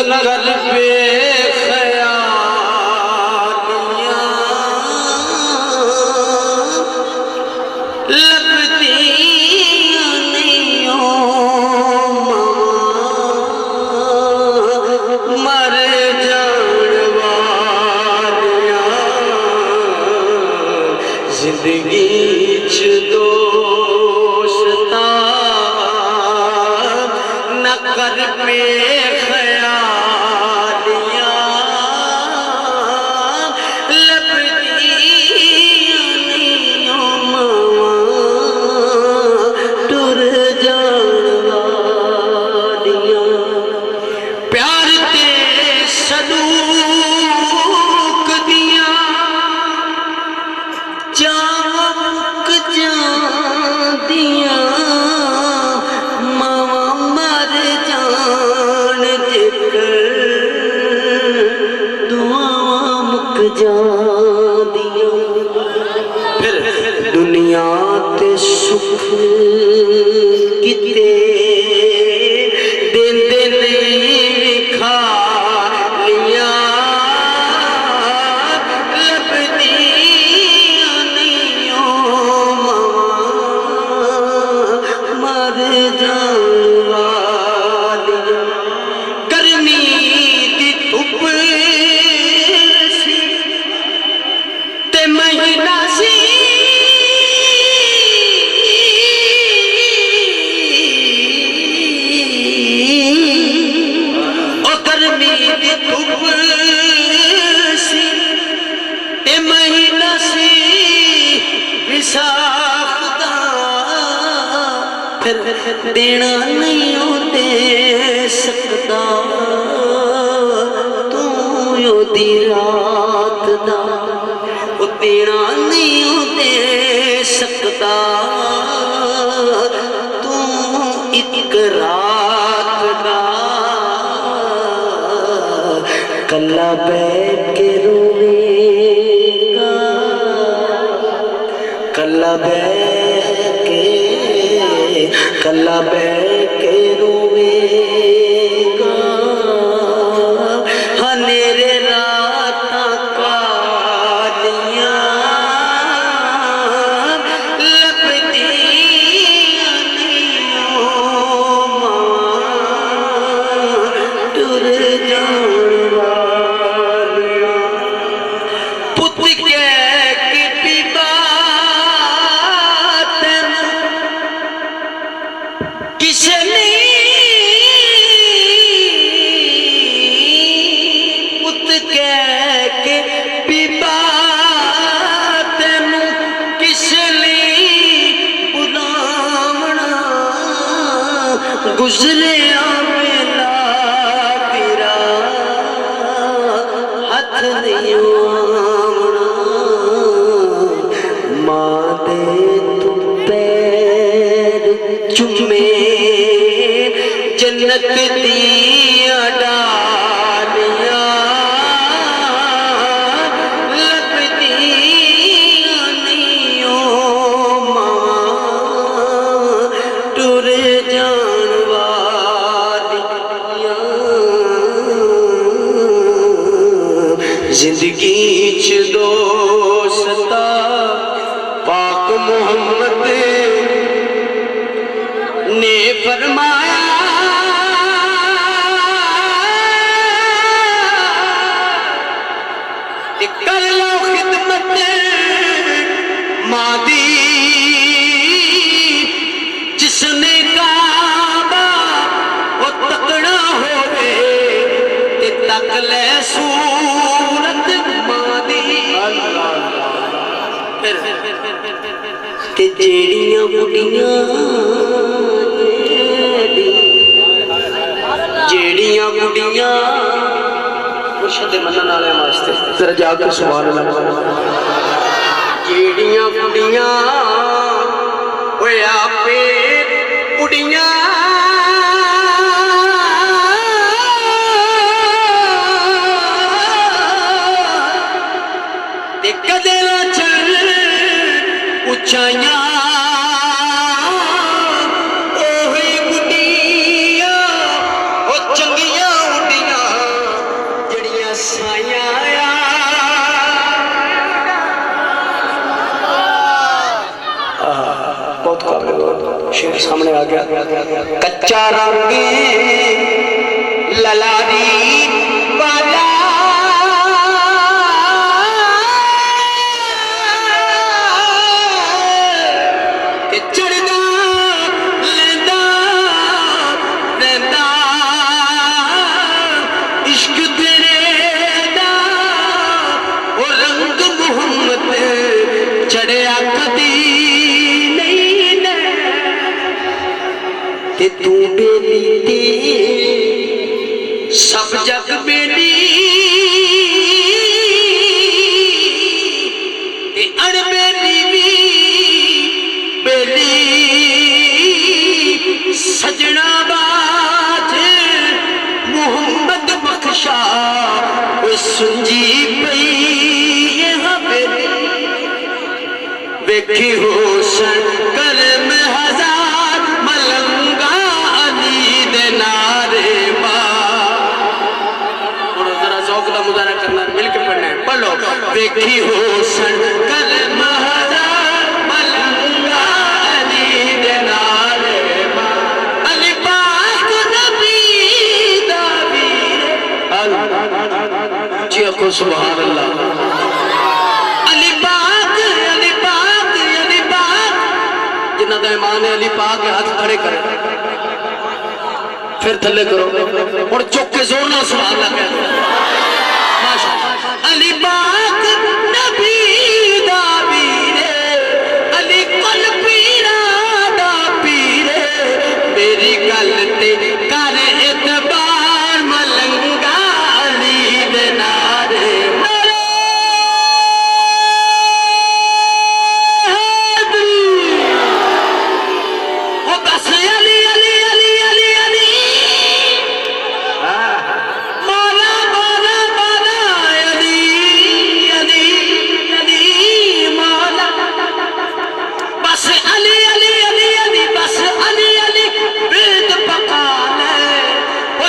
नगर पे खयालियां लगती नहीं हो मर जान वालियां जिंदगी च दोस्ता नगर पे दुनिया ते सुख किते देंदे नहीं खा लिया लभदी नहीं हो मर जान वालियां गर्मी दी धुप सी ते महीना सी देना नहीं दे सकता तू ओदी रात दा देना नहीं दे सकता तू एक रात दा कल्ला बैठ के रोवेगा कल्ला कल्ला बैठ के रोवेगा हनेरे रातां कालियां लभदी नहीं हो टुर जान वालियां पुत गुजरे मेला तेरा हथ नहीं आमना मां दे तू पैर चुमे जन्नत दिया डालियां लभदी नहीं हो मां टुर जान जिंदगी च दोस्ता पाक मोहम्मद ने फरमाया कर लो खिदमत मां दी जिसने काबा वो तकड़ा होवे ते तक ले सूरत मां दी ते जेड़ियां बुढ़ियां मुर्शिद मनन वाले वास्ते जरा जाके सुभान अल्लाह जेड़ियां बुढ़ियां होया पे बुढ़ियां सच्चाइयां ओही बुढ़ियां ओ चंगियां उड़ियां जड़ियां साइयां बहुत काबिल शेर सामने आ गया। कच्चा रंग ललारी वाला चढ़दा लेंदा लेंदा इश्क तेरे दा ओ रंग मुहम्मद चढ़िया कदी ते तू बेली ते सब जग बेली ते अणबेली भी बेली सजना बाज मुहम्मद बख्शा सुंजी पई बेली वेखी हो संकल में हजार मलंगा अली दे नारे जरा शौक का मुजाहरा करना मिलकर पढ़ना है पढ़ लो। वेखी हो संकल में हजार मलंगा अली दे नारे अली पाक नबी दा वीर जी को सुभान अल्लाह जिन्होंने ईमान है अली पाक के हाथ खड़े करे फिर थले करो और चुक के जोर ना सवाल लगे माशाअल्लाह। अली पाक नबी दा वीरे अली कुल पीरा दा पीरे मेरी गल ते कर एतबार मलंगा अली दे नारे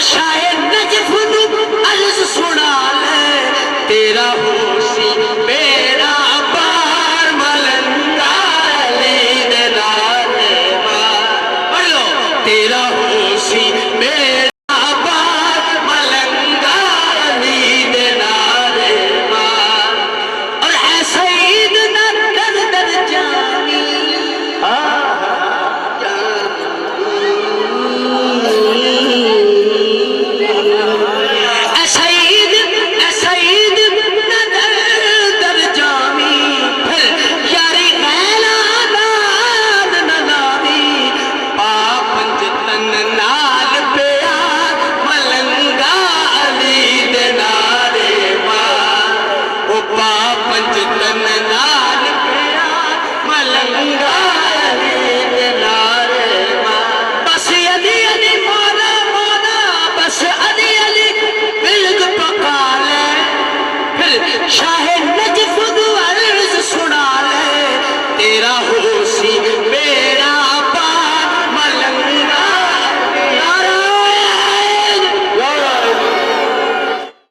शायद